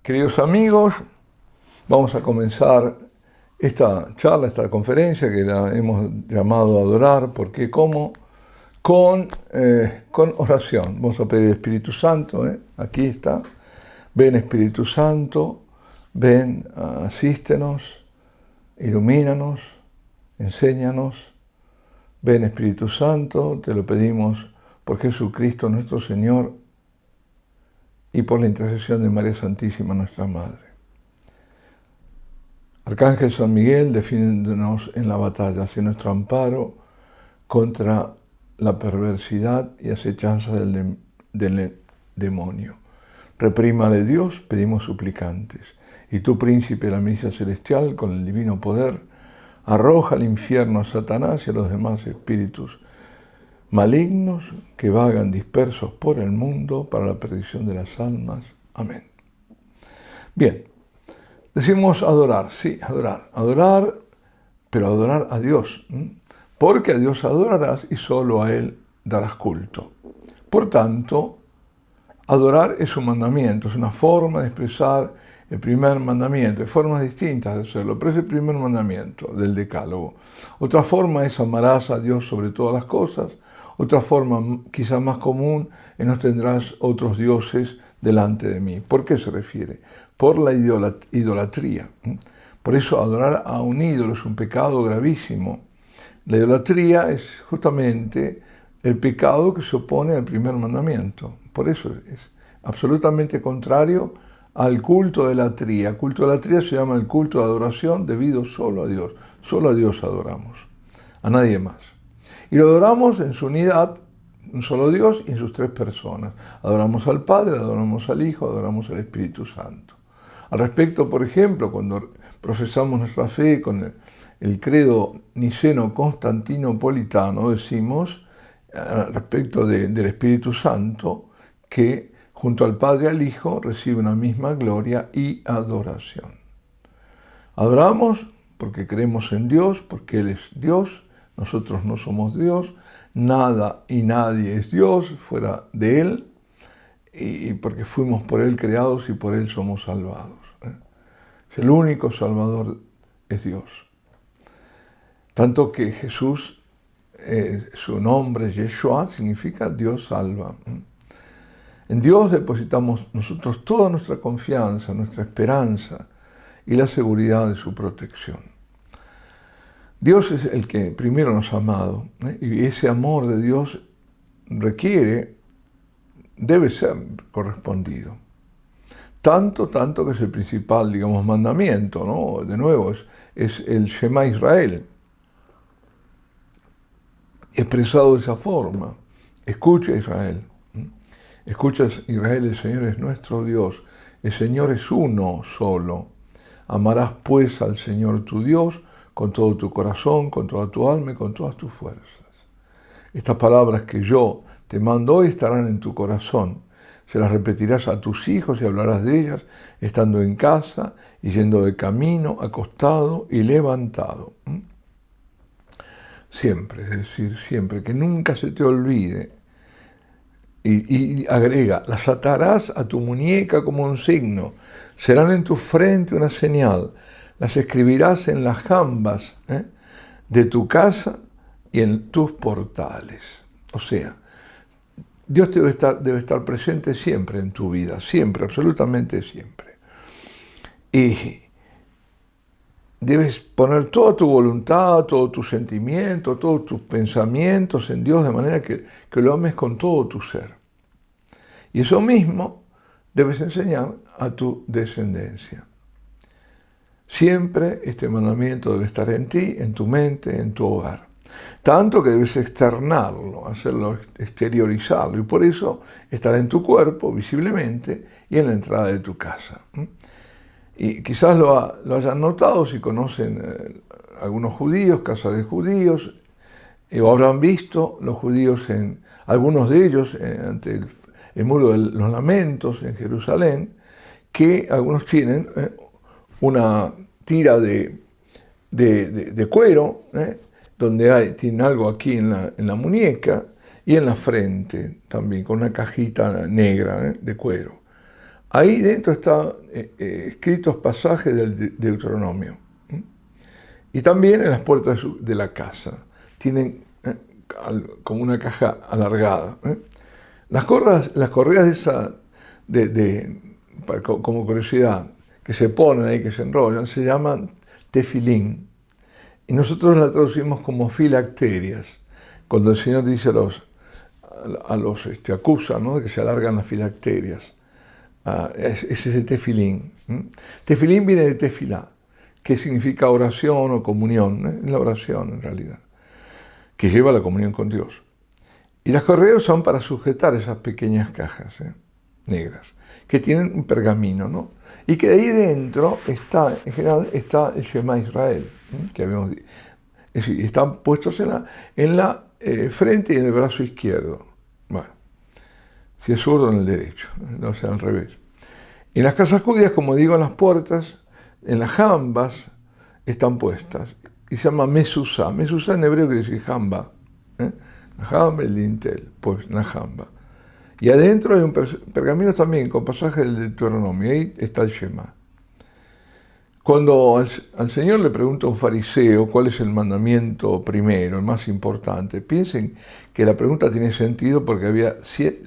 Queridos amigos, vamos a comenzar esta charla, esta conferencia que la hemos llamado Adorar, ¿por qué? ¿Cómo? Con oración. Vamos a pedir al Espíritu Santo, aquí está. Ven Espíritu Santo, ven, asístenos, ilumínanos, enséñanos. Ven Espíritu Santo, te lo pedimos por Jesucristo nuestro Señor y por la intercesión de María Santísima, nuestra Madre. Arcángel San Miguel, defiéndonos en la batalla, sé nuestro amparo contra la perversidad y acechanza del demonio. Reprímale Dios, pedimos suplicantes. Y tú, príncipe de la milicia celestial, con el divino poder, arroja al infierno a Satanás y a los demás espíritus malignos que vagan dispersos por el mundo para la perdición de las almas. Amén. Bien, decimos adorar, sí, adorar, pero adorar a Dios, porque a Dios adorarás y solo a Él darás culto. Por tanto, adorar es un mandamiento, es una forma de expresar el primer mandamiento. Hay formas distintas de hacerlo, pero es el primer mandamiento del Decálogo. Otra forma es amarás a Dios sobre todas las cosas. Otra forma, quizá más común, es no tendrás otros dioses delante de mí. ¿Por qué se refiere? Por la idolatría. Por eso adorar a un ídolo es un pecado gravísimo. La idolatría es justamente el pecado que se opone al primer mandamiento. Por eso es absolutamente contrario al culto de la tría. Culto de la tría se llama el culto de adoración debido solo a Dios. Solo a Dios adoramos, a nadie más. Y lo adoramos en su unidad, un solo Dios y en sus tres personas. Adoramos al Padre, adoramos al Hijo, adoramos al Espíritu Santo. Al respecto, por ejemplo, cuando profesamos nuestra fe con el credo niceno-constantinopolitano, decimos, respecto del Espíritu Santo, que junto al Padre y al Hijo recibe una misma gloria y adoración. Adoramos porque creemos en Dios, porque Él es Dios, nosotros no somos Dios, nada y nadie es Dios fuera de Él, y porque fuimos por Él creados y por Él somos salvados. El único Salvador es Dios. Tanto que Jesús, su nombre Yeshua, significa Dios salva. En Dios depositamos nosotros toda nuestra confianza, nuestra esperanza y la seguridad de su protección. Dios es el que primero nos ha amado, y ese amor de Dios debe ser correspondido. Tanto que es el principal, mandamiento, ¿no? De nuevo, es el Shema Israel, expresado de esa forma. Escucha Israel. Escucha Israel, el Señor es nuestro Dios, el Señor es uno solo. Amarás pues al Señor tu Dios con todo tu corazón, con toda tu alma y con todas tus fuerzas. Estas palabras que yo te mando hoy estarán en tu corazón. Se las repetirás a tus hijos y hablarás de ellas estando en casa y yendo de camino, acostado y levantado. Siempre, es decir, siempre, que nunca se te olvide. Y agrega, las atarás a tu muñeca como un signo, serán en tu frente una señal, las escribirás en las jambas de tu casa y en tus portales. O sea, Dios debe estar presente siempre en tu vida, siempre, absolutamente siempre. Y debes poner toda tu voluntad, todo tu sentimiento, todos tus pensamientos en Dios de manera que lo ames con todo tu ser. Y eso mismo debes enseñar a tu descendencia. Siempre este mandamiento debe estar en ti, en tu mente, en tu hogar. Tanto que debes externarlo, hacerlo, exteriorizarlo, y por eso estará en tu cuerpo, visiblemente, y en la entrada de tu casa. Y quizás lo hayan notado si conocen algunos judíos, casas de judíos, o habrán visto los judíos, algunos de ellos, ante el muro de los lamentos en Jerusalén, que algunos tienen una tira de cuero, donde tienen algo aquí en la muñeca y en la frente también, con una cajita negra de cuero. Ahí dentro están escritos pasajes del Deuteronomio. Y también en las puertas de la casa. Tienen como una caja alargada. Las correas de esa, como curiosidad, que se ponen ahí, que se enrollan, se llaman tefilín. Y nosotros la traducimos como filacterias. Cuando el Señor dice acusa, ¿no?, de que se alargan las filacterias. Ese es el tefilín. Tefilín viene de tefilá, que significa oración o comunión. Es la oración en realidad, que lleva a la comunión con Dios. Y las correas son para sujetar esas pequeñas cajas negras, que tienen un pergamino, ¿no? Y que de ahí dentro está, en general, está el Shema Israel, que habíamos dicho. Es decir, están puestos en la frente y en el brazo izquierdo. Bueno, si es zurdo, en el derecho, no sea al revés. En las casas judías, como digo, en las puertas, en las jambas, están puestas. Y se llama mesuzá. Mesuzá en hebreo quiere decir jamba. La jamba, el dintel, pues la jamba. Y adentro hay un pergamino también con pasajes del Deuteronomio. Ahí está el Shema. Cuando al Señor le pregunta a un fariseo cuál es el mandamiento primero, el más importante, piensen que la pregunta tiene sentido porque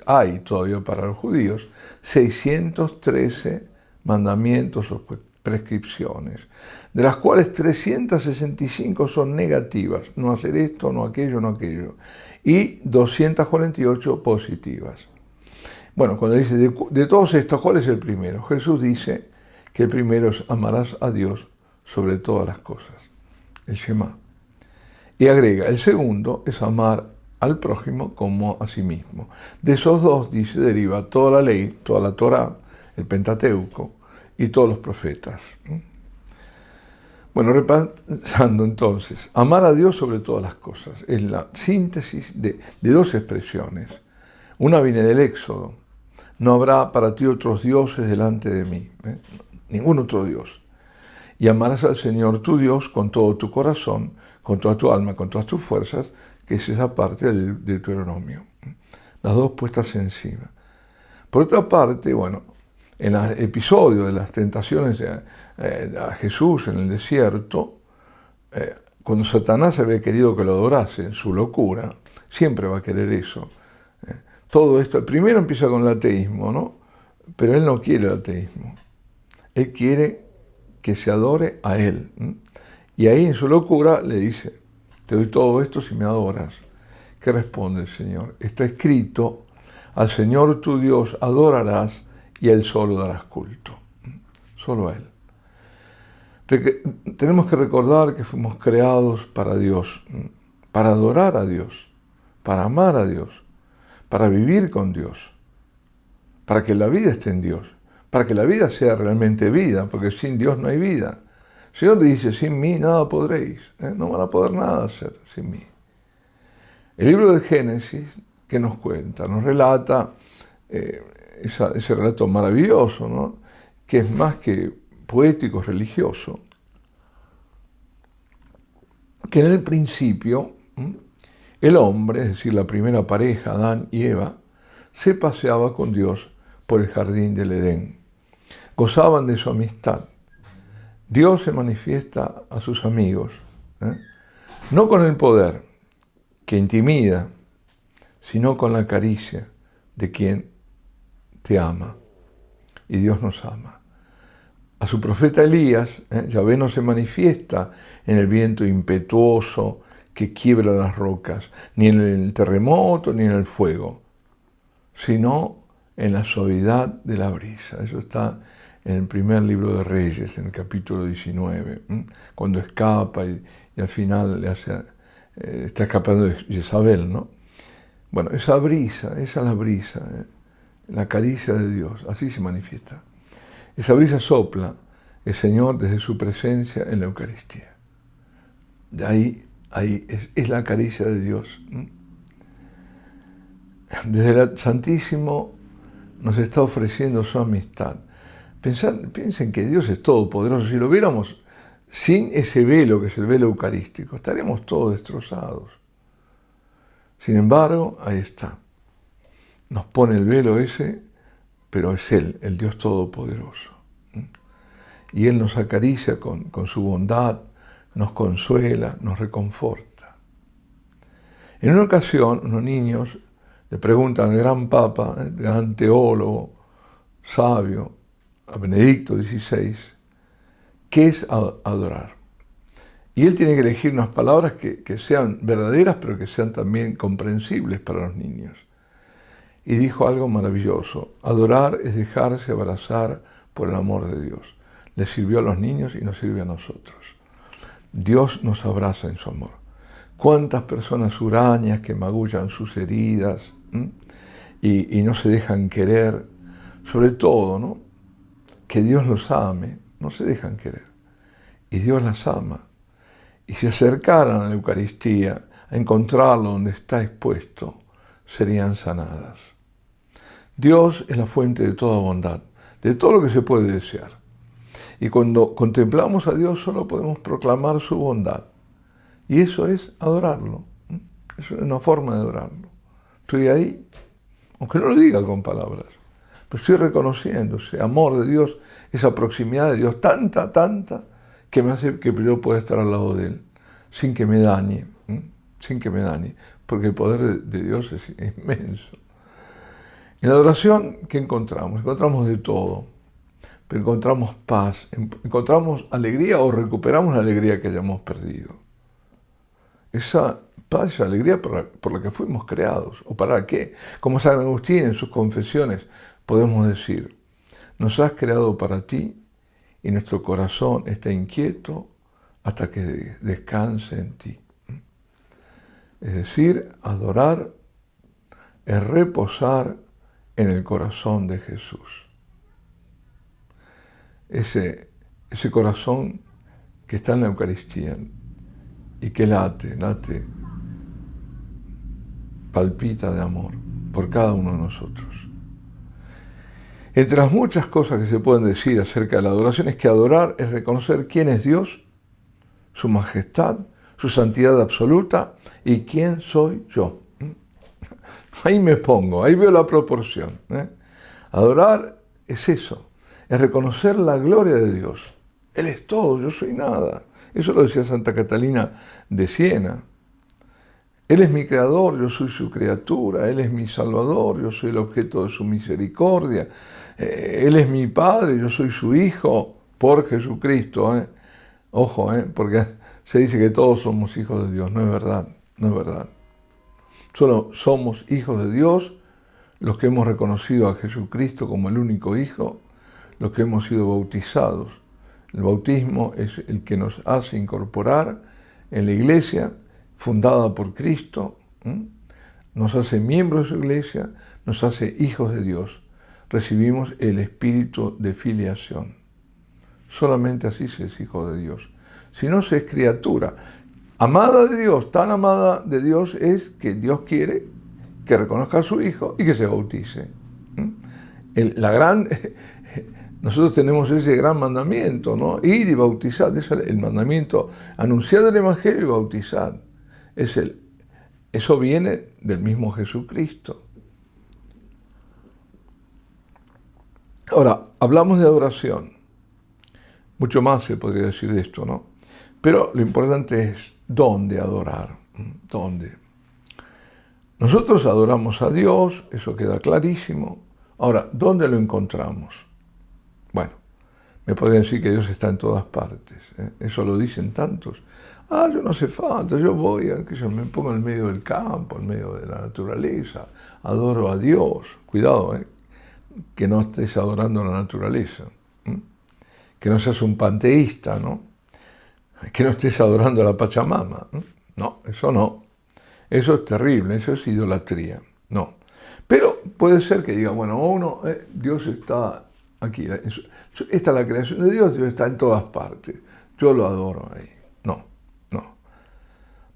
hay todavía para los judíos 613 mandamientos o prescripciones, de las cuales 365 son negativas, no hacer esto, no aquello, y 248 positivas. Bueno, cuando dice de todos estos, ¿cuál es el primero? Jesús dice que el primero es amarás a Dios sobre todas las cosas, el Shema. Y agrega, el segundo es amar al prójimo como a sí mismo. De esos dos, dice, deriva toda la ley, toda la Torá, el Pentateuco y todos los profetas. Bueno, repasando entonces, amar a Dios sobre todas las cosas es la síntesis de dos expresiones. Una viene del Éxodo: no habrá para ti otros dioses delante de mí, ningún otro Dios. Y amarás al Señor tu Dios con todo tu corazón, con toda tu alma, con todas tus fuerzas, que es esa parte del Deuteronomio. Las dos puestas encima. Por otra parte, bueno, en el episodio de las tentaciones a Jesús en el desierto, cuando Satanás había querido que lo adorase en su locura, siempre va a querer eso. Todo esto, primero empieza con el ateísmo, ¿no? Pero él no quiere el ateísmo. Él quiere que se adore a él. Y ahí en su locura le dice, te doy todo esto si me adoras. ¿Qué responde el Señor? Está escrito, al Señor tu Dios adorarás y a Él solo darás culto. Solo a Él. Tenemos que recordar que fuimos creados para Dios, para adorar a Dios, para amar a Dios, para vivir con Dios, para que la vida esté en Dios, para que la vida sea realmente vida, porque sin Dios no hay vida. El Señor dice, sin mí nada podréis, no van a poder nada hacer sin mí. El libro del Génesis, ¿qué nos cuenta? Nos relata ese relato maravilloso, ¿no?, que es más que poético, religioso, que en el principio el hombre, es decir, la primera pareja, Adán y Eva, se paseaba con Dios por el jardín del Edén. Gozaban de su amistad. Dios se manifiesta a sus amigos, no con el poder que intimida, sino con la caricia de quien te ama. Y Dios nos ama. A su profeta Elías, Yahvé no se manifiesta en el viento impetuoso que quiebra las rocas, ni en el terremoto, ni en el fuego, sino en la suavidad de la brisa. Eso está en el primer libro de Reyes, en el capítulo 19, cuando escapa y al final está escapando de Jezabel, ¿no? Bueno, esa brisa, esa es la brisa, la caricia de Dios, así se manifiesta. Esa brisa sopla el Señor desde su presencia en la Eucaristía. De ahí es la caricia de Dios. Desde el Santísimo nos está ofreciendo su amistad. Piensen que Dios es todopoderoso. Si lo viéramos sin ese velo, que es el velo eucarístico, estaríamos todos destrozados. Sin embargo, ahí está. Nos pone el velo ese, pero es Él, el Dios Todopoderoso. Y Él nos acaricia con su bondad, nos consuela, nos reconforta. En una ocasión, unos niños le preguntan al gran papa, el gran teólogo, sabio, a Benedicto XVI, ¿qué es adorar? Y él tiene que elegir unas palabras que sean verdaderas, pero que sean también comprensibles para los niños. Y dijo algo maravilloso: adorar es dejarse abrazar por el amor de Dios. Le sirvió a los niños y nos sirve a nosotros. Dios nos abraza en su amor. ¿Cuántas personas hurañas que magullan sus heridas y no se dejan querer? Sobre todo, ¿no?, que Dios los ame, no se dejan querer. Y Dios las ama. Y si se acercaran a la Eucaristía, a encontrarlo donde está expuesto, serían sanadas. Dios es la fuente de toda bondad, de todo lo que se puede desear. Y cuando contemplamos a Dios solo podemos proclamar su bondad. Y eso es adorarlo. Es una forma de adorarlo. Estoy ahí, aunque no lo diga con palabras, pero estoy reconociendo ese amor de Dios, esa proximidad de Dios, tanta, que me hace que yo pueda estar al lado de Él, sin que me dañe, porque el poder de Dios es inmenso. En la adoración, ¿qué encontramos? Encontramos de todo, pero encontramos paz, encontramos alegría o recuperamos la alegría que hayamos perdido. Esa paz, esa alegría por la que fuimos creados, ¿o para qué? Como San Agustín en sus confesiones podemos decir: nos has creado para ti y nuestro corazón está inquieto hasta que descanse en ti. Es decir, adorar es reposar en el corazón de Jesús. Ese corazón que está en la Eucaristía y que late, palpita de amor por cada uno de nosotros. Entre las muchas cosas que se pueden decir acerca de la adoración es que adorar es reconocer quién es Dios, su majestad, su santidad absoluta y quién soy yo. Ahí me pongo, ahí veo la proporción. Adorar es eso, es reconocer la gloria de Dios. Él es todo, yo soy nada. Eso lo decía Santa Catalina de Siena. Él es mi creador, yo soy su criatura. Él es mi salvador, yo soy el objeto de su misericordia. Él es mi Padre, yo soy su Hijo por Jesucristo. Ojo, porque se dice que todos somos hijos de Dios. No es verdad, no es verdad. Solo somos hijos de Dios los que hemos reconocido a Jesucristo como el único Hijo, los que hemos sido bautizados. El bautismo es el que nos hace incorporar en la Iglesia fundada por Cristo, nos hace miembros de su Iglesia, nos hace hijos de Dios. Recibimos el espíritu de filiación. Solamente así se es hijo de Dios. Si no, se es criatura. Amada de Dios, tan amada de Dios es que Dios quiere que reconozca a su Hijo y que se bautice. Nosotros tenemos ese gran mandamiento, ¿no? Ir y bautizar, es el mandamiento, anunciar el Evangelio y bautizar. Eso viene del mismo Jesucristo. Ahora, hablamos de adoración. Mucho más se podría decir de esto, ¿no? Pero lo importante es dónde adorar. ¿Dónde? Nosotros adoramos a Dios, eso queda clarísimo. Ahora, ¿dónde lo encontramos? Bueno, me podrían decir que Dios está en todas partes. Eso lo dicen tantos. Yo no hace falta, yo voy, que yo me pongo en el medio del campo, en medio de la naturaleza, adoro a Dios. Cuidado, que no estés adorando a la naturaleza, que no seas un panteísta, ¿no? Que no estés adorando a la Pachamama. No, eso no. Eso es terrible, eso es idolatría. No. Pero puede ser que diga, bueno, Dios está aquí. Esta es la creación de Dios, Dios está en todas partes. Yo lo adoro ahí. No.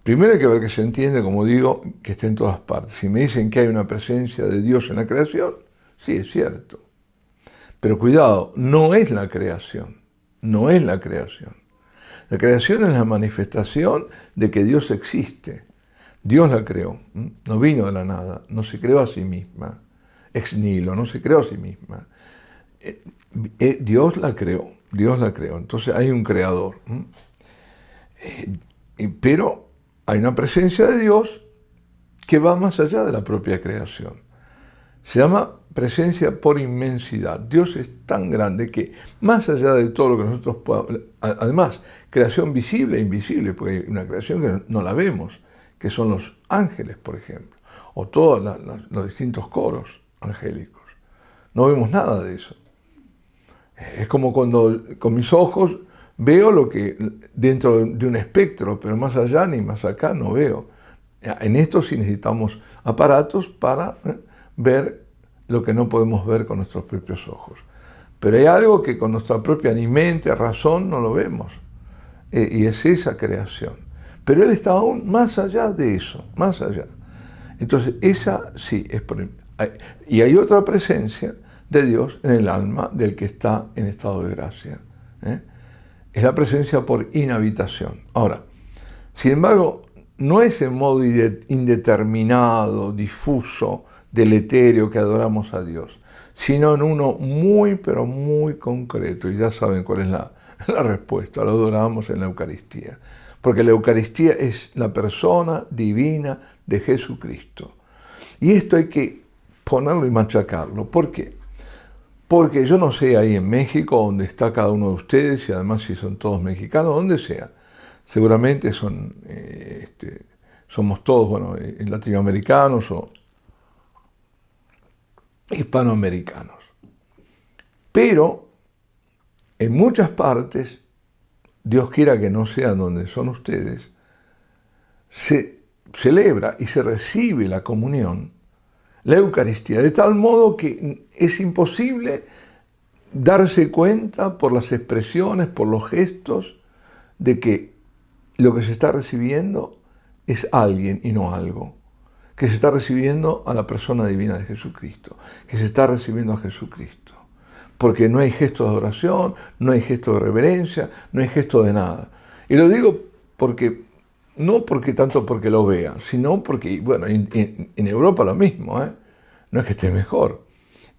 Primero hay que ver que se entiende, como digo, que está en todas partes. Si me dicen que hay una presencia de Dios en la creación, sí, es cierto. Pero cuidado, no es la creación. No es la creación. La creación es la manifestación de que Dios existe. Dios la creó, no vino de la nada, no se creó a sí misma. ex nihilo, no se creó a sí misma. Dios la creó, entonces hay un creador. Pero hay una presencia de Dios que va más allá de la propia creación. Se llama presencia por inmensidad. Dios es tan grande que más allá de todo lo que nosotros podamos, además, creación visible e invisible, porque hay una creación que no la vemos, que son los ángeles, por ejemplo, o todos los distintos coros angélicos. No vemos nada de eso. Es como cuando con mis ojos veo lo que dentro de un espectro, pero más allá ni más acá no veo. En esto sí necesitamos aparatos para ver lo que no podemos ver con nuestros propios ojos. Pero hay algo que con nuestra propia ni mente, razón, no lo vemos. Y es esa creación. Pero Él está aún más allá de eso, más allá. Entonces, esa sí es y hay otra presencia de Dios en el alma del que está en estado de gracia. Es la presencia por inhabitación. Ahora, sin embargo, no es en modo indeterminado, difuso, deletéreo que adoramos a Dios, sino en uno muy, pero muy concreto. Y ya saben cuál es la respuesta. Lo adoramos en la Eucaristía. Porque la Eucaristía es la persona divina de Jesucristo. Y esto hay que ponerlo y machacarlo. ¿Por qué? Porque yo no sé ahí en México, donde está cada uno de ustedes, y además si son todos mexicanos, donde sea, seguramente somos todos, latinoamericanos o hispanoamericanos. Pero en muchas partes, Dios quiera que no sea donde son ustedes, se celebra y se recibe la comunión, la Eucaristía, de tal modo que es imposible darse cuenta por las expresiones, por los gestos, de que lo que se está recibiendo es alguien y no algo, que se está recibiendo a la persona divina de Jesucristo, que se está recibiendo a Jesucristo, porque no hay gesto de adoración, no hay gesto de reverencia, no hay gesto de nada. Y lo digo no tanto porque lo vea, sino porque, bueno, en Europa lo mismo, no es que esté mejor,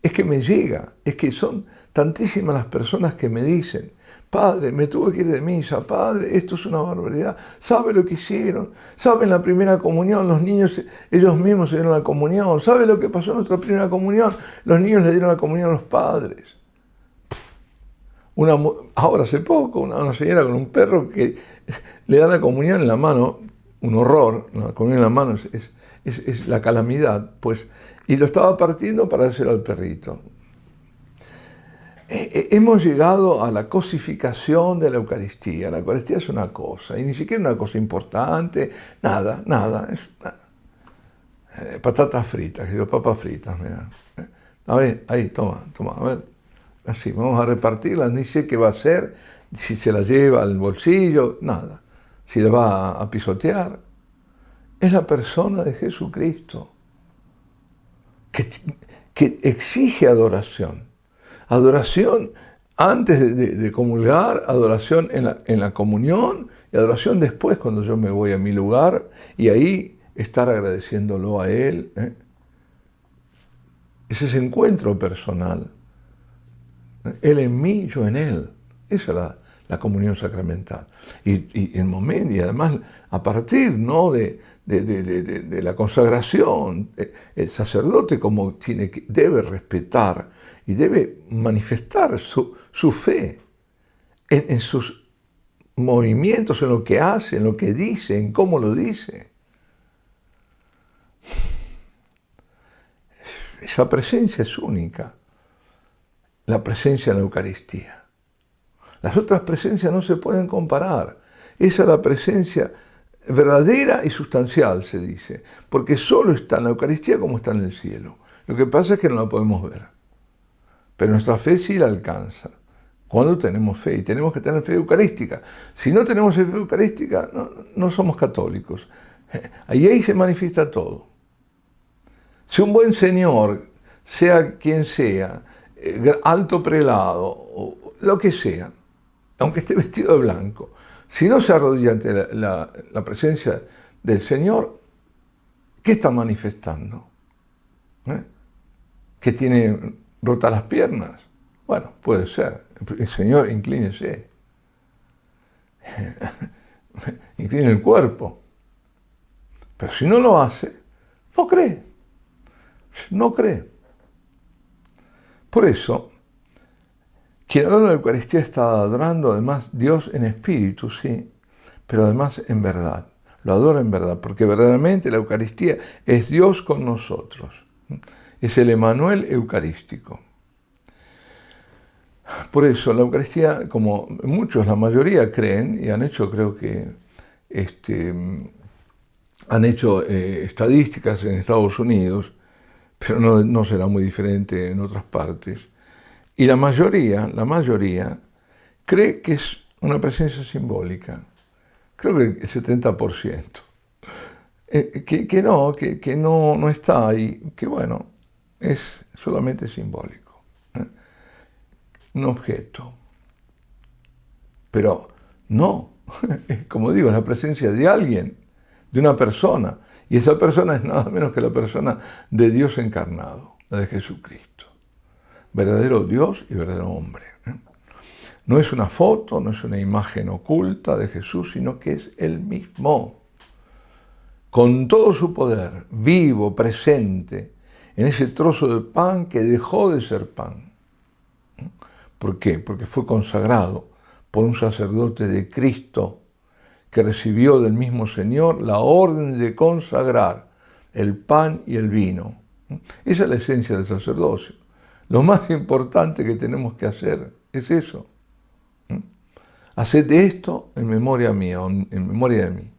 es que me llega, es que son tantísimas las personas que me dicen: Padre, me tuve que ir de misa, Padre, esto es una barbaridad, ¿sabe lo que hicieron? ¿Sabe en la primera comunión los niños, ellos mismos se dieron la comunión? ¿Sabe lo que pasó en nuestra primera comunión? Los niños le dieron la comunión a los padres. Ahora hace poco, una señora con un perro que le da la comunión en la mano, un horror, la comunión en la mano es la calamidad, pues, y lo estaba partiendo para dárselo al perrito. Hemos llegado a la cosificación de la Eucaristía. La Eucaristía es una cosa, y ni siquiera una cosa importante, nada. Patatas fritas, papas fritas me dan. A ver, ahí, toma, a ver. Así, vamos a repartirlas, ni sé qué va a hacer, si se la lleva al bolsillo, nada. Si la va a pisotear. Es la persona de Jesucristo que exige adoración. Adoración antes de comulgar, adoración en la comunión y adoración después cuando yo me voy a mi lugar y ahí estar agradeciéndolo a Él. Es ese encuentro personal. Él en mí, yo en Él. Esa es la comunión sacramental. Y además a partir, ¿no?, de la consagración, el sacerdote como debe respetar y debe manifestar su fe en sus movimientos, en lo que hace, en lo que dice, en cómo lo dice. Esa presencia es única, la presencia en la Eucaristía. Las otras presencias no se pueden comparar. Esa es la presencia verdadera y sustancial, se dice, porque solo está en la Eucaristía como está en el cielo. Lo que pasa es que no la podemos ver, pero nuestra fe sí la alcanza. Cuando tenemos fe, y tenemos que tener fe eucarística. Si no tenemos fe eucarística, no somos católicos. Ahí se manifiesta todo. Si un buen señor, sea quien sea, alto prelado, o lo que sea, aunque esté vestido de blanco, si no se arrodilla ante la presencia del Señor, ¿qué está manifestando? que tiene rotas las piernas. Bueno, puede ser. El Señor, inclínese. Incline el cuerpo. Pero si no lo hace, no cree. No cree. Por eso, quien adora la Eucaristía está adorando además Dios en espíritu, sí, pero además en verdad. Lo adora en verdad, porque verdaderamente la Eucaristía es Dios con nosotros. Es el Emmanuel eucarístico. Por eso la Eucaristía, como muchos, la mayoría creen, y han hecho, creo que, han hecho estadísticas en Estados Unidos, pero no será muy diferente en otras partes. Y la mayoría cree que es una presencia simbólica. Creo que el 70%. Que no está ahí, que bueno, es solamente simbólico. Un objeto. Pero no, como digo, es la presencia de alguien, de una persona. Y esa persona es nada menos que la persona de Dios encarnado, la de Jesucristo. Verdadero Dios y verdadero hombre. No es una foto, no es una imagen oculta de Jesús, sino que es Él mismo, con todo su poder, vivo, presente, en ese trozo de pan que dejó de ser pan. ¿Por qué? Porque fue consagrado por un sacerdote de Cristo que recibió del mismo Señor la orden de consagrar el pan y el vino. Esa es la esencia del sacerdocio. Lo más importante que tenemos que hacer es eso. Haced esto en memoria mía, en memoria de mí.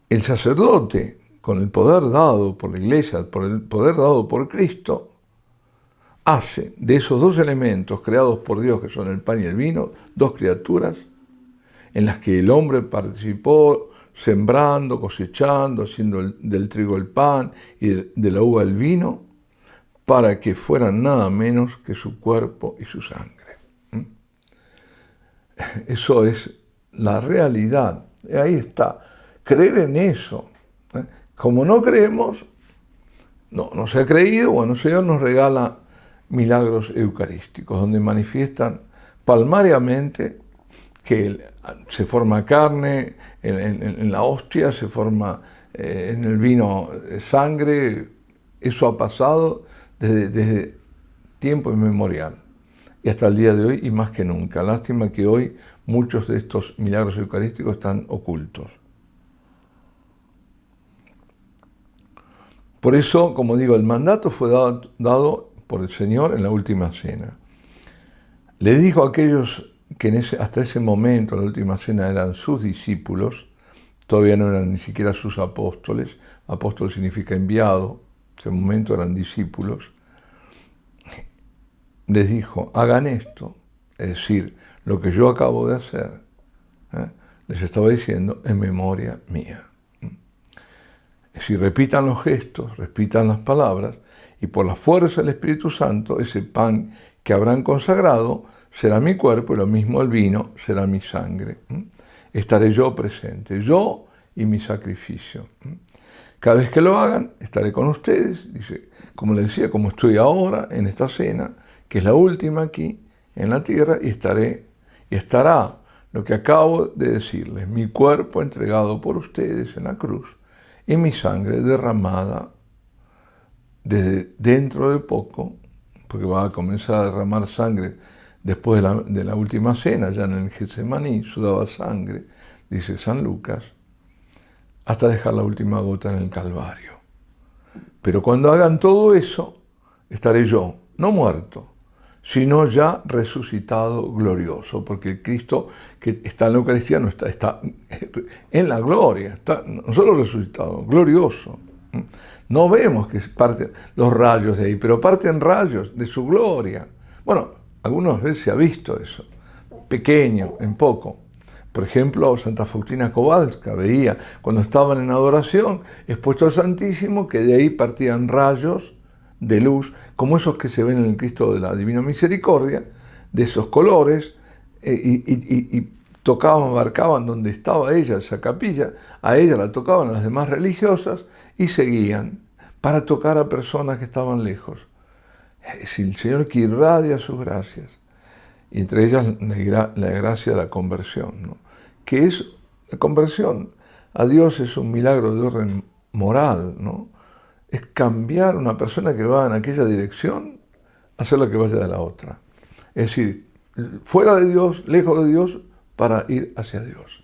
El sacerdote, con el poder dado por la Iglesia, por el poder dado por Cristo, hace de esos dos elementos creados por Dios, que son el pan y el vino, dos criaturas en las que el hombre participó sembrando, cosechando, haciendo del trigo el pan y de la uva el vino, para que fueran nada menos que su cuerpo y su sangre. Eso es la realidad. Ahí está. Creer en eso. Como no creemos, no se ha creído, bueno, el Señor nos regala milagros eucarísticos, donde manifiestan palmariamente que se forma carne, en la hostia se forma en el vino sangre. Eso ha pasado desde tiempo inmemorial y hasta el día de hoy, y más que nunca. Lástima que hoy muchos de estos milagros eucarísticos están ocultos. Por eso, como digo, el mandato fue dado por el Señor en la última cena. Le dijo a aquellos que hasta ese momento, la última cena, eran sus discípulos, todavía no eran ni siquiera sus apóstoles. Apóstol significa enviado. En ese momento eran discípulos. Les dijo, hagan esto, es decir, lo que yo acabo de hacer, les estaba diciendo en memoria mía. Es decir, repitan los gestos, repitan las palabras, y por la fuerza del Espíritu Santo, ese pan que habrán consagrado será mi cuerpo, y lo mismo el vino será mi sangre. Estaré yo presente, yo y mi sacrificio. Cada vez que lo hagan, estaré con ustedes, dice, como les decía, como estoy ahora en esta cena, que es la última aquí en la tierra, y estará lo que acabo de decirles, mi cuerpo entregado por ustedes en la cruz, y mi sangre derramada desde dentro de poco, porque va a comenzar a derramar sangre después de la última cena, ya en el Getsemaní, sudaba sangre, dice San Lucas, hasta dejar la última gota en el Calvario. Pero cuando hagan todo eso, estaré yo, no muerto, sino ya resucitado glorioso, porque Cristo que está en la Eucaristía no está en la gloria, está no solo resucitado, glorioso. No vemos que parten los rayos de ahí, pero parten rayos de su gloria. Bueno, algunas veces se ha visto eso, pequeño, en poco. Por ejemplo, Santa Faustina Kowalska veía cuando estaban en adoración, expuesto al Santísimo, que de ahí partían rayos de luz, como esos que se ven en el Cristo de la Divina Misericordia, de esos colores, y tocaban, marcaban donde estaba ella, esa capilla, a ella la tocaban las demás religiosas y seguían para tocar a personas que estaban lejos. Es el Señor que irradia sus gracias, y entre ellas la gracia de la conversión, ¿no? Que es la conversión a Dios, es un milagro de orden moral, ¿no? Es cambiar una persona que va en aquella dirección, hacerla que vaya de la otra. Es decir, fuera de Dios, lejos de Dios, para ir hacia Dios.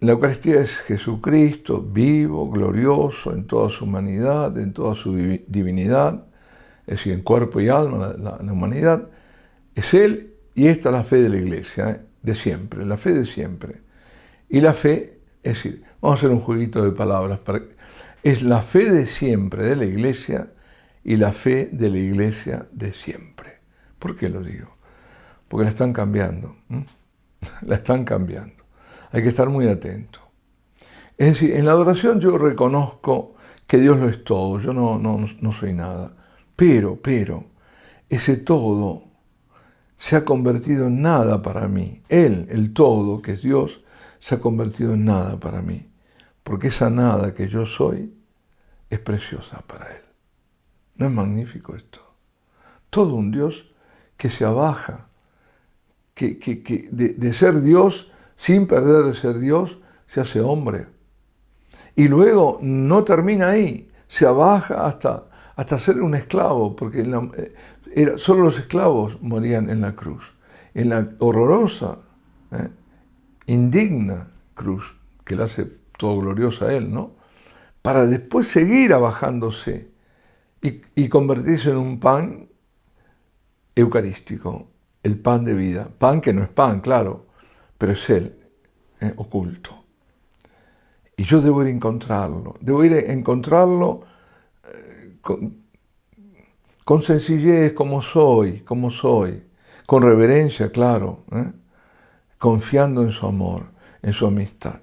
La Eucaristía es Jesucristo vivo, glorioso, en toda su humanidad, en toda su divinidad, es decir, en cuerpo y alma, la humanidad. Es Él, y esta es la fe de la Iglesia, de siempre, la fe de siempre. Y la fe, es decir, vamos a hacer un jueguito de palabras, es la fe de siempre de la Iglesia y la fe de la Iglesia de siempre. ¿Por qué lo digo? Porque la están cambiando, la están cambiando. Hay que estar muy atento. Es decir, en la adoración yo reconozco que Dios lo es todo, yo no soy nada. Pero, ese todo se ha convertido en nada para mí. Él, el todo, que es Dios, se ha convertido en nada para mí. Porque esa nada que yo soy es preciosa para Él. ¿No es magnífico esto? Todo un Dios que se abaja, que de ser Dios, sin perder de ser Dios, se hace hombre. Y luego no termina ahí, se abaja hasta ser un esclavo, porque solo los esclavos morían en la cruz, en la horrorosa, indigna cruz, que la hace todo gloriosa a Él, ¿no? Para después seguir abajándose y convertirse en un pan eucarístico, el pan de vida. Pan que no es pan, claro, pero es Él, oculto. Y yo debo ir a encontrarlo con sencillez, como soy, con reverencia, claro, confiando en su amor, en su amistad.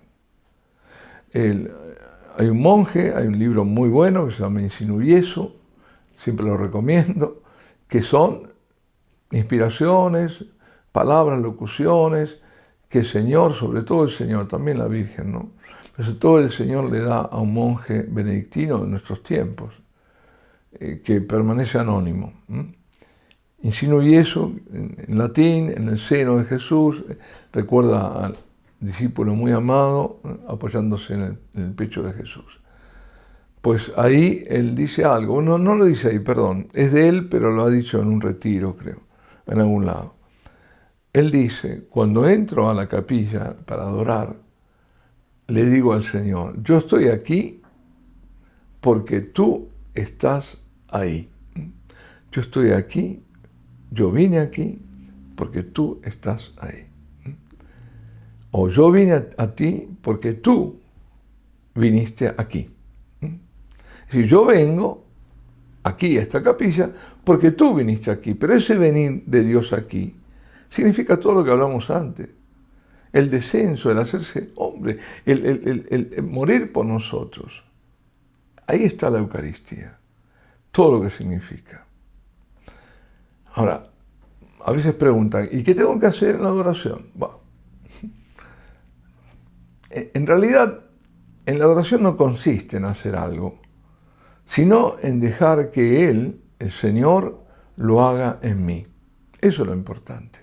Hay un monje, hay un libro muy bueno que se llama Insinuvieso, siempre lo recomiendo, que son inspiraciones, palabras, locuciones, que el Señor, sobre todo el Señor, también la Virgen, ¿no? Pero sobre todo el Señor le da a un monje benedictino de nuestros tiempos, que permanece anónimo. Insinuvieso, en latín, en el seno de Jesús, recuerda al discípulo muy amado, apoyándose en el pecho de Jesús. Pues ahí él dice algo, no lo dice ahí, perdón, es de él, pero lo ha dicho en un retiro, creo, en algún lado. Él dice, cuando entro a la capilla para adorar, le digo al Señor, yo estoy aquí porque tú estás ahí. Yo estoy aquí, yo vine aquí porque tú estás ahí. O yo vine a ti porque tú viniste aquí. Es decir, yo vengo aquí a esta capilla porque tú viniste aquí, pero ese venir de Dios aquí significa todo lo que hablamos antes. El descenso, el hacerse hombre, el morir por nosotros. Ahí está la Eucaristía, todo lo que significa. Ahora, a veces preguntan, ¿y qué tengo que hacer en la adoración? Bueno, en realidad, en la adoración no consiste en hacer algo, sino en dejar que Él, el Señor, lo haga en mí. Eso es lo importante.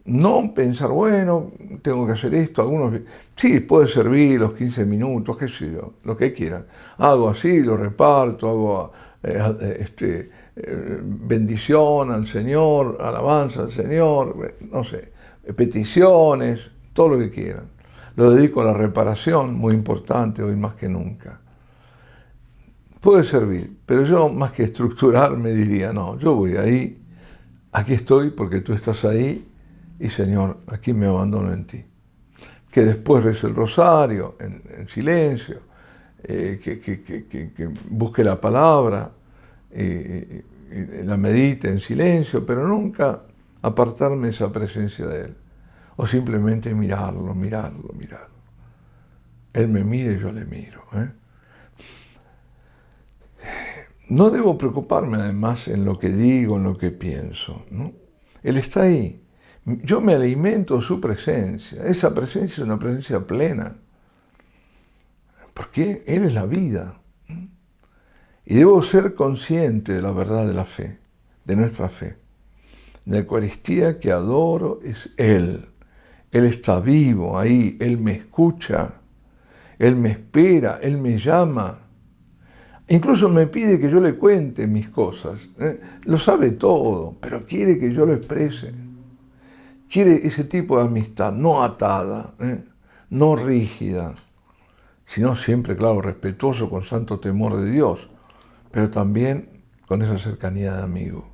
No pensar, bueno, tengo que hacer esto, algunos, sí, puede servir los 15 minutos, qué sé yo, lo que quieran. Hago así, lo reparto, hago bendición al Señor, alabanza al Señor, no sé, peticiones, todo lo que quieran. Lo dedico a la reparación, muy importante hoy más que nunca. Puede servir, pero yo más que estructurar me diría, no, yo voy ahí, aquí estoy porque tú estás ahí, y Señor, aquí me abandono en ti. Que después rece el rosario en silencio, que busque la palabra, la medite en silencio, pero nunca apartarme esa presencia de Él. O simplemente mirarlo. Él me mira y yo le miro. No debo preocuparme además en lo que digo, en lo que pienso, ¿no? Él está ahí. Yo me alimento de su presencia. Esa presencia es una presencia plena. Porque Él es la vida. Y debo ser consciente de la verdad de la fe, de nuestra fe. La Eucaristía que adoro es Él. Él está vivo ahí, Él me escucha, Él me espera, Él me llama. Incluso me pide que yo le cuente mis cosas. Lo sabe todo, pero quiere que yo lo exprese. Quiere ese tipo de amistad, no atada, no rígida, sino siempre, claro, respetuoso, con santo temor de Dios, pero también con esa cercanía de amigo.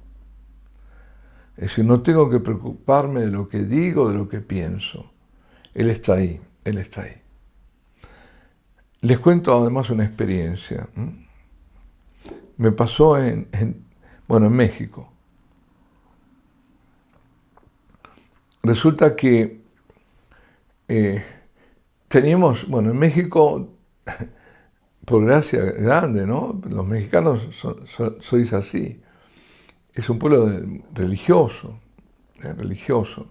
Es decir, no tengo que preocuparme de lo que digo, de lo que pienso. Él está ahí, Él está ahí. Les cuento además una experiencia. Me pasó en México. Resulta que teníamos, en México, por gracia grande, ¿no? Los mexicanos sois así. Es un pueblo religioso, religioso.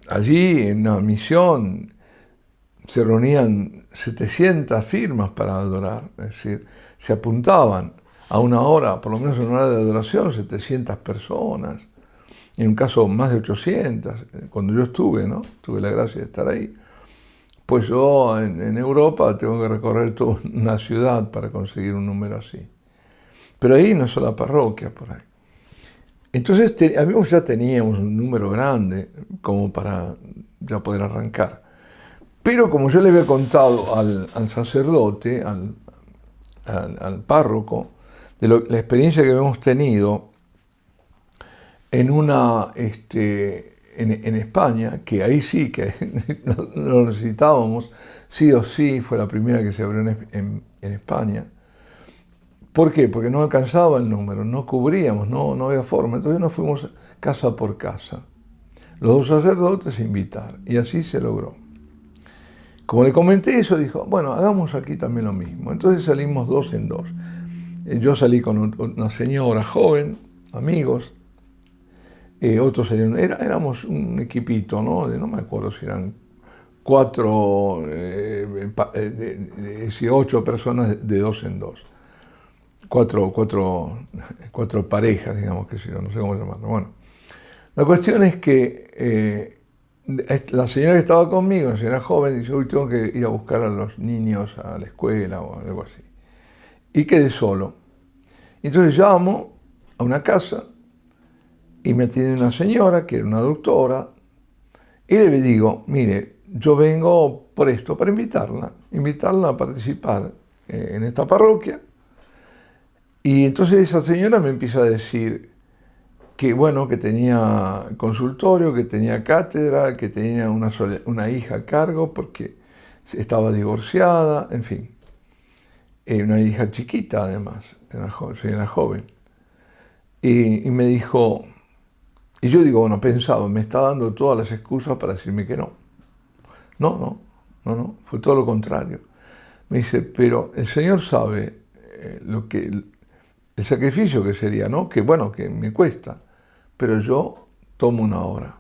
Allí en una misión se reunían 700 firmas para adorar, es decir, se apuntaban a una hora, por lo menos una hora de adoración, 700 personas, en un caso más de 800, cuando yo estuve, ¿no? Tuve la gracia de estar ahí. Pues yo en Europa tengo que recorrer toda una ciudad para conseguir un número así. Pero ahí no es la parroquia, por ahí. Entonces, ya teníamos un número grande como para ya poder arrancar. Pero como yo le había contado al sacerdote, al párroco, de la experiencia que habíamos tenido en España, que ahí sí que lo necesitábamos, sí o sí, fue la primera que se abrió en España. ¿Por qué? Porque no alcanzaba el número, no cubríamos, no había forma. Entonces nos fuimos casa por casa. Los dos sacerdotes invitaron y así se logró. Como le comenté eso, dijo, bueno, hagamos aquí también lo mismo. Entonces salimos 2 en 2. Yo salí con una señora joven, amigos, otros salieron, éramos un equipito, ¿no? No me acuerdo si eran 18 personas de 2 en 2. Cuatro parejas, digamos, que si no sé cómo llamarlo. Bueno, la cuestión es que la señora que estaba conmigo, la señora joven, dice, hoy tengo que ir a buscar a los niños a la escuela o algo así. Y quedé solo. Entonces llamo a una casa y me atiende una señora, que era una doctora, y le digo, mire, yo vengo por esto, para invitarla a participar en esta parroquia. Y entonces esa señora me empieza a decir que, que tenía consultorio, que tenía cátedra, que tenía una hija a cargo porque estaba divorciada, en fin. Una hija chiquita además, era joven. Y me dijo, y yo digo, pensaba, me está dando todas las excusas para decirme que no. No, fue todo lo contrario. Me dice, pero el Señor sabe el sacrificio que sería, ¿no? Que me cuesta, pero yo tomo una hora.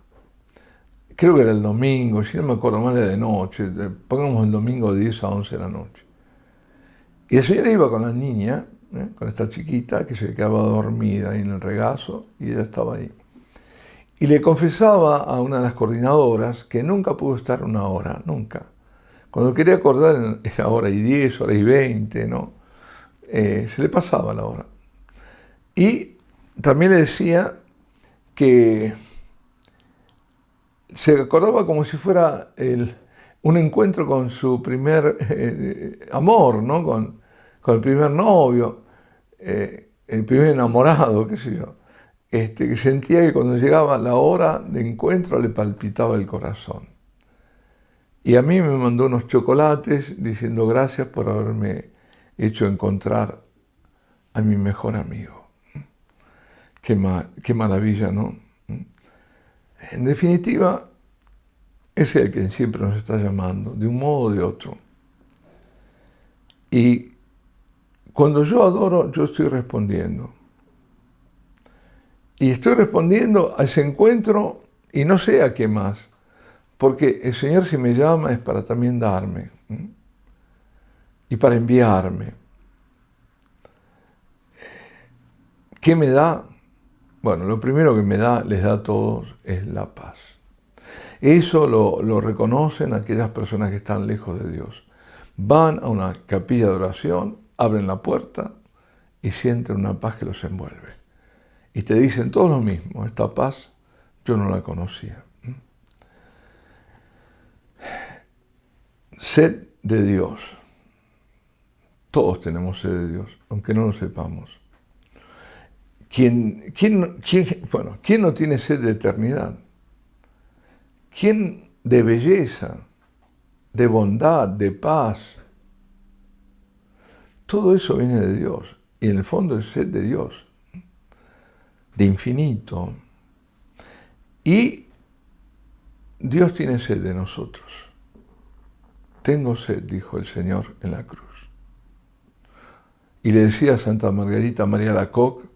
Creo que era el domingo, si no me acuerdo mal, era de noche, pongamos el domingo de 10 a 11 de la noche. Y la señora iba con la niña, con esta chiquita, que se quedaba dormida ahí en el regazo, y ella estaba ahí. Y le confesaba a una de las coordinadoras que nunca pudo estar una hora, nunca. Cuando quería acordar era hora y 10, hora y 20, ¿no? Se le pasaba la hora. Y también le decía que se acordaba como si fuera un encuentro con su primer amor, ¿no? Con el primer novio, el primer enamorado, qué sé yo. Que sentía que cuando llegaba la hora de encuentro le palpitaba el corazón. Y a mí me mandó unos chocolates diciendo gracias por haberme hecho encontrar a mi mejor amigo. Qué maravilla, ¿no? En definitiva, es Él quien siempre nos está llamando, de un modo o de otro. Y cuando yo adoro, yo estoy respondiendo. Y estoy respondiendo a ese encuentro y no sé a qué más. Porque el Señor, si me llama, es para también darme. Y para enviarme. ¿Qué me da? Bueno, lo primero que me da, les da a todos, es la paz. Eso lo reconocen aquellas personas que están lejos de Dios. Van a una capilla de oración, abren la puerta y sienten una paz que los envuelve. Y te dicen todo lo mismo, esta paz yo no la conocía. Sed de Dios. Todos tenemos sed de Dios, aunque no lo sepamos. ¿Quién no tiene sed de eternidad? ¿Quién de belleza, de bondad, de paz? Todo eso viene de Dios. Y en el fondo es sed de Dios, de infinito. Y Dios tiene sed de nosotros. Tengo sed, dijo el Señor en la cruz. Y le decía a Santa Margarita María Alacoque,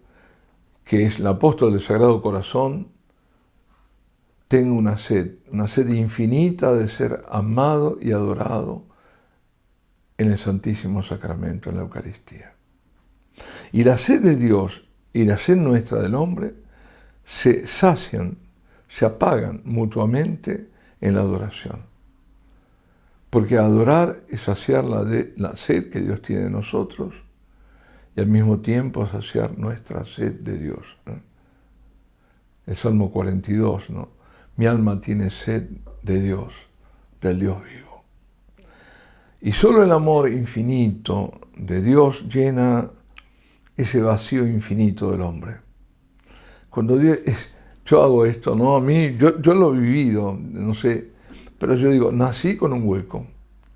que es la apóstol del Sagrado Corazón, tengo una sed infinita de ser amado y adorado en el Santísimo Sacramento, en la Eucaristía. Y la sed de Dios y la sed nuestra del hombre se sacian, se apagan mutuamente en la adoración. Porque adorar es saciar la sed que Dios tiene de nosotros y al mismo tiempo saciar nuestra sed de Dios, ¿no? El Salmo 42, ¿no? Mi alma tiene sed de Dios, del Dios vivo. Y solo el amor infinito de Dios llena ese vacío infinito del hombre. Cuando yo hago esto, ¿no? A mí, yo lo he vivido, no sé, pero yo digo, nací con un hueco.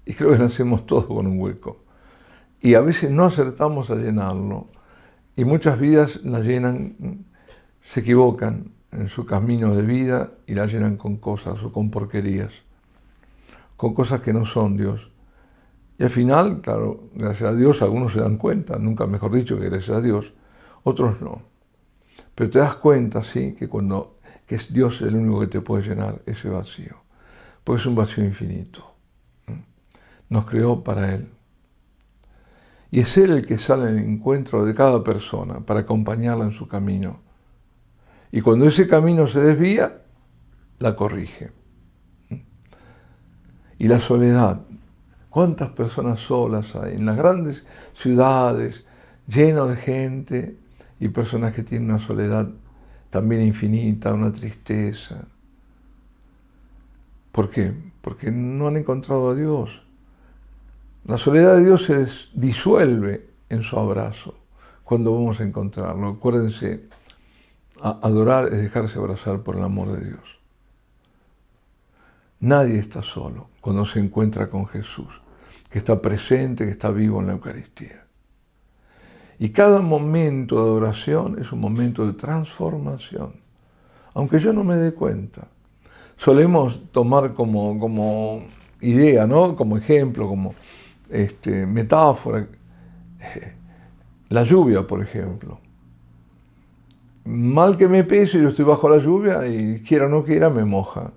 Y creo que nacemos todos con un hueco. Y a veces no acertamos a llenarlo. Y muchas vidas la llenan, se equivocan en su camino de vida y la llenan con cosas o con porquerías. Con cosas que no son Dios. Y al final, claro, gracias a Dios, algunos se dan cuenta, nunca mejor dicho que gracias a Dios, otros no. Pero te das cuenta, sí, que es Dios el único que te puede llenar ese vacío. Porque es un vacío infinito. Nos creó para Él. Y es Él el que sale en el encuentro de cada persona para acompañarla en su camino. Y cuando ese camino se desvía, la corrige. Y la soledad. ¿Cuántas personas solas hay en las grandes ciudades, llenas de gente y personas que tienen una soledad también infinita, una tristeza? ¿Por qué? Porque no han encontrado a Dios. La soledad de Dios se disuelve en su abrazo cuando vamos a encontrarlo. Acuérdense, adorar es dejarse abrazar por el amor de Dios. Nadie está solo cuando se encuentra con Jesús, que está presente, que está vivo en la Eucaristía. Y cada momento de adoración es un momento de transformación, aunque yo no me dé cuenta. Solemos tomar como idea, ¿no? Como ejemplo, como metáfora, la lluvia, por ejemplo. Mal que me pese, yo estoy bajo la lluvia y quiera o no quiera me moja.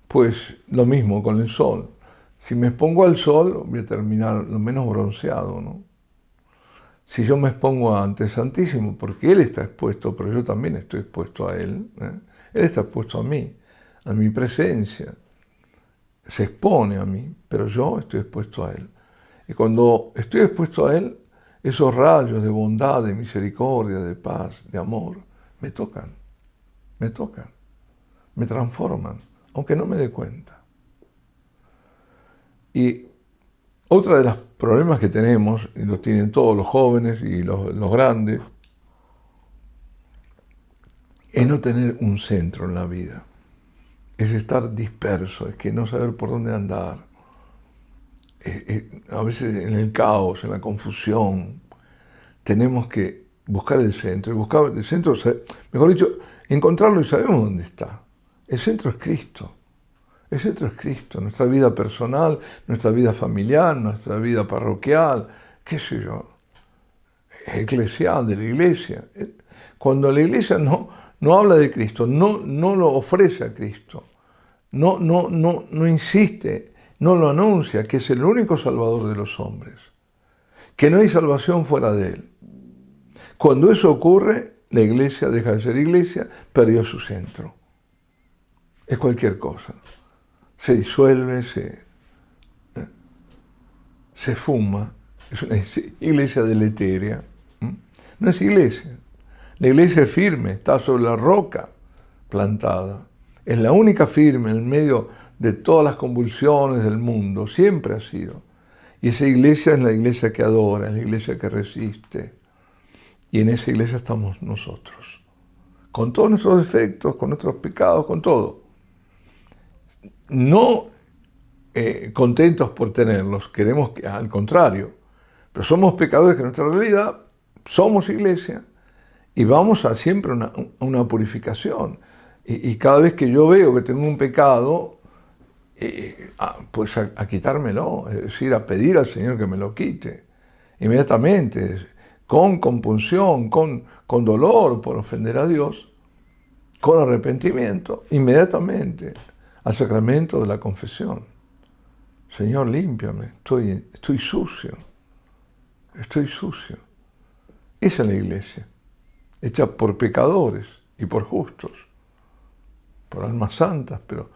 Pues lo mismo con el sol. Si me expongo al sol, voy a terminar lo menos bronceado, ¿no? Si yo me expongo ante el Santísimo, porque Él está expuesto, pero yo también estoy expuesto a Él, ¿eh? Él está expuesto a mí, a mi presencia. Se expone a mí, pero yo estoy expuesto a Él. Y cuando estoy expuesto a Él, esos rayos de bondad, de misericordia, de paz, de amor, me tocan, me transforman, aunque no me dé cuenta. Y otro de los problemas que tenemos, y los tienen todos los jóvenes y los grandes, es no tener un centro en la vida. Es estar disperso, es que no saber por dónde andar. A veces en el caos, en la confusión, tenemos que buscar el centro. Y buscar el centro, mejor dicho, encontrarlo y sabemos dónde está. El centro es Cristo. El centro es Cristo, nuestra vida personal, nuestra vida familiar, nuestra vida parroquial, qué sé yo, eclesial, de la iglesia. Cuando la iglesia no habla de Cristo, no lo ofrece a Cristo, no insiste, no lo anuncia, que es el único Salvador de los hombres, que no hay salvación fuera de Él. Cuando eso ocurre, la iglesia deja de ser iglesia, perdió su centro. Es cualquier cosa. Se disuelve, se fuma. Es una iglesia deletérea. No es iglesia. La iglesia es firme, está sobre la roca plantada. Es la única firme en medio de todas las convulsiones del mundo. Siempre ha sido. Y esa iglesia es la iglesia que adora, es la iglesia que resiste. Y en esa iglesia estamos nosotros. Con todos nuestros defectos, con nuestros pecados, con todo. No contentos por tenerlos, queremos que, al contrario, pero somos pecadores que en nuestra realidad somos iglesia y vamos a siempre a una purificación. Y cada vez que yo veo que tengo un pecado, pues a quitármelo, es decir, a pedir al Señor que me lo quite, inmediatamente, con compunción, con dolor por ofender a Dios, con arrepentimiento, inmediatamente al sacramento de la confesión. Señor, límpiame, estoy sucio. Esa es la iglesia, hecha por pecadores y por justos, por almas santas, pero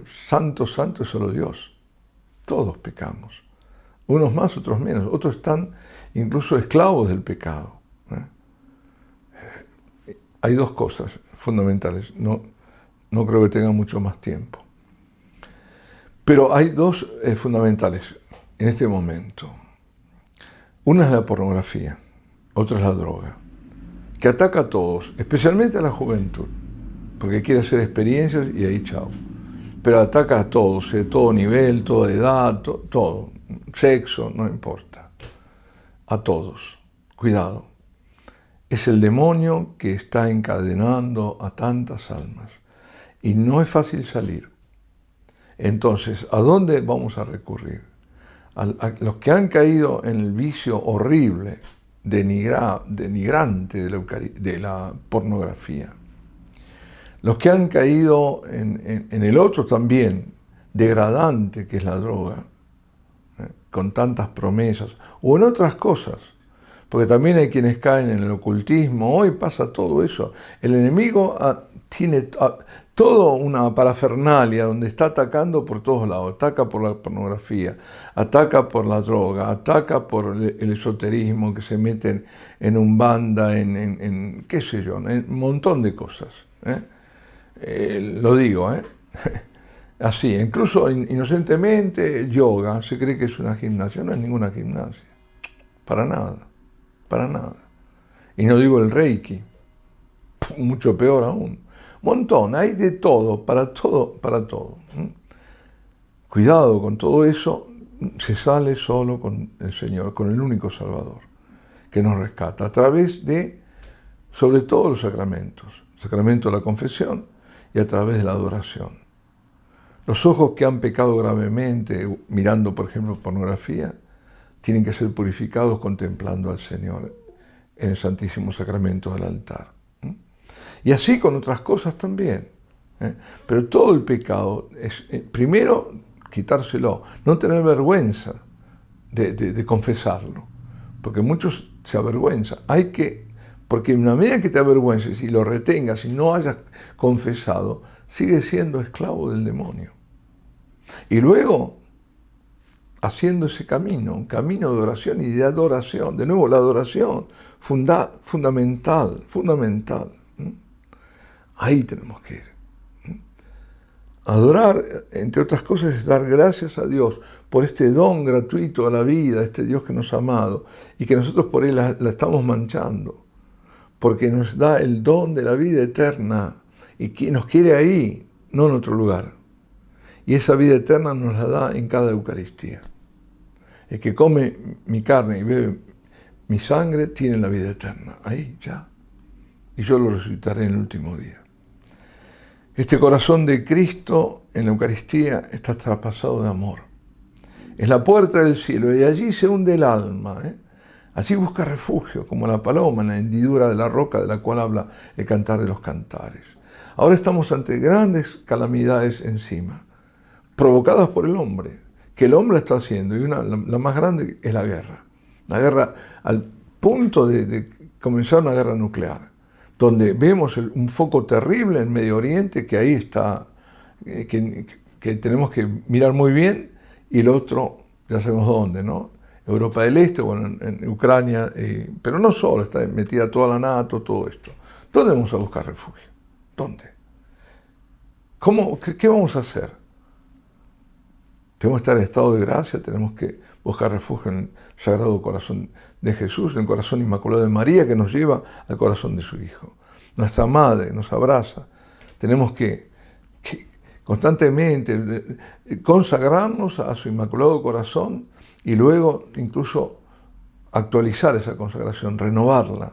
santo es solo Dios. Todos pecamos, unos más, otros menos, otros están incluso esclavos del pecado. Hay dos cosas fundamentales, no creo que tenga mucho más tiempo. Pero hay dos fundamentales en este momento. Una es la pornografía, otra es la droga, que ataca a todos, especialmente a la juventud, porque quiere hacer experiencias y ahí chao. Pero ataca a todos, de todo nivel, toda edad, todo, sexo, no importa. A todos. Cuidado. Es el demonio que está encadenando a tantas almas. Y no es fácil salir. Entonces, ¿a dónde vamos a recurrir? A los que han caído en el vicio horrible, denigrante de la pornografía. Los que han caído en el otro también, degradante, que es la droga, con tantas promesas, o en otras cosas, porque también hay quienes caen en el ocultismo. Hoy pasa todo eso. El enemigo tiene toda una parafernalia donde está atacando por todos lados. Ataca por la pornografía, ataca por la droga, ataca por el esoterismo, que se meten en Umbanda, en qué sé yo, en un montón de cosas. Lo digo, así, incluso inocentemente yoga, se cree que es una gimnasia, no es ninguna gimnasia, para nada. Y no digo el Reiki, mucho peor aún. Montón, hay de todo, para todo. Cuidado con todo eso, se sale solo con el Señor, con el único Salvador, que nos rescata a través de, sobre todo, los sacramentos, el sacramento de la confesión y a través de la adoración. Los ojos que han pecado gravemente, mirando, por ejemplo, pornografía, tienen que ser purificados contemplando al Señor en el Santísimo Sacramento del altar. Y así con otras cosas también. Pero todo el pecado es, primero, quitárselo, no tener vergüenza de confesarlo, porque muchos se avergüenzan. Porque en la medida que te avergüences y lo retengas y no hayas confesado, sigues siendo esclavo del demonio. Y luego, haciendo ese camino, un camino de oración y de adoración. De nuevo, la adoración, fundamental. Ahí tenemos que ir. Adorar, entre otras cosas, es dar gracias a Dios por este don gratuito a la vida, este Dios que nos ha amado y que nosotros por Él la estamos manchando, porque nos da el don de la vida eterna y que nos quiere ahí, no en otro lugar. Y esa vida eterna nos la da en cada Eucaristía. El que come mi carne y bebe mi sangre tiene la vida eterna. Ahí, ya. Y yo lo resucitaré en el último día. Este corazón de Cristo en la Eucaristía está traspasado de amor. Es la puerta del cielo y allí se hunde el alma. Allí busca refugio, como la paloma en la hendidura de la roca de la cual habla el Cantar de los Cantares. Ahora estamos ante grandes calamidades encima, provocadas por el hombre, que el hombre está haciendo, y la más grande es la guerra. La guerra al punto de comenzar una guerra nuclear, donde vemos un foco terrible en Medio Oriente, que ahí está, que tenemos que mirar muy bien, y el otro, ya sabemos dónde, ¿no? Europa del Este, bueno, en Ucrania, pero no solo, está metida toda la NATO, todo esto. ¿Dónde vamos a buscar refugio? ¿Dónde? ¿Qué vamos a hacer? Tenemos que estar en estado de gracia, tenemos que buscar refugio en el Sagrado Corazón de Jesús, en el Corazón Inmaculado de María, que nos lleva al corazón de su Hijo. Nuestra Madre nos abraza. Tenemos que constantemente consagrarnos a su Inmaculado Corazón y luego incluso actualizar esa consagración, renovarla.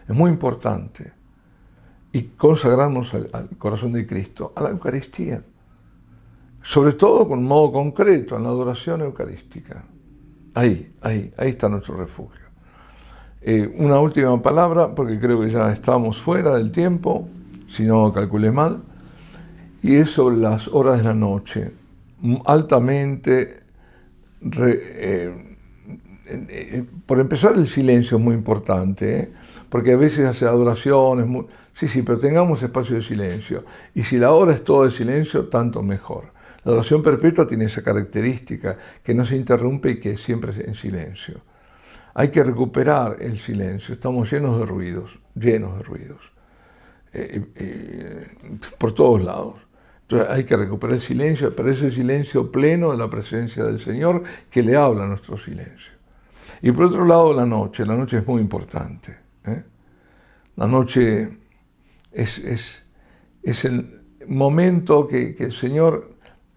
Es muy importante. Y consagrarnos al corazón de Cristo, a la Eucaristía. Sobre todo con modo concreto, en la adoración eucarística. Ahí está nuestro refugio. Una última palabra, porque creo que ya estamos fuera del tiempo, si no calculé mal, y es sobre las horas de la noche, altamente. Por empezar, el silencio es muy importante, porque a veces hace adoraciones, sí, pero tengamos espacio de silencio. Y si la hora es todo de silencio, tanto mejor. La adoración perpetua tiene esa característica, que no se interrumpe y que siempre es en silencio. Hay que recuperar el silencio, estamos llenos de ruidos, por todos lados. Entonces hay que recuperar el silencio, pero ese silencio pleno de la presencia del Señor que le habla a nuestro silencio. Y por otro lado, la noche es muy importante. La noche es el momento que el Señor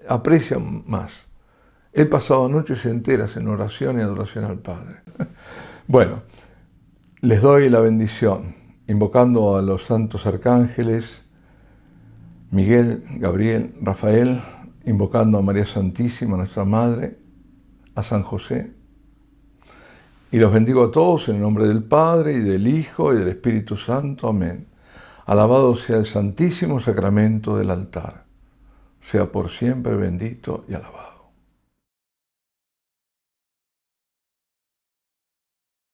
aprecia más. Él pasaba noches enteras en oración y adoración al Padre. Bueno, les doy la bendición, invocando a los santos arcángeles, Miguel, Gabriel, Rafael, invocando a María Santísima, nuestra Madre, a San José. Y los bendigo a todos en el nombre del Padre, y del Hijo, y del Espíritu Santo. Amén. Alabado sea el Santísimo Sacramento del altar. Sea por siempre bendito y alabado.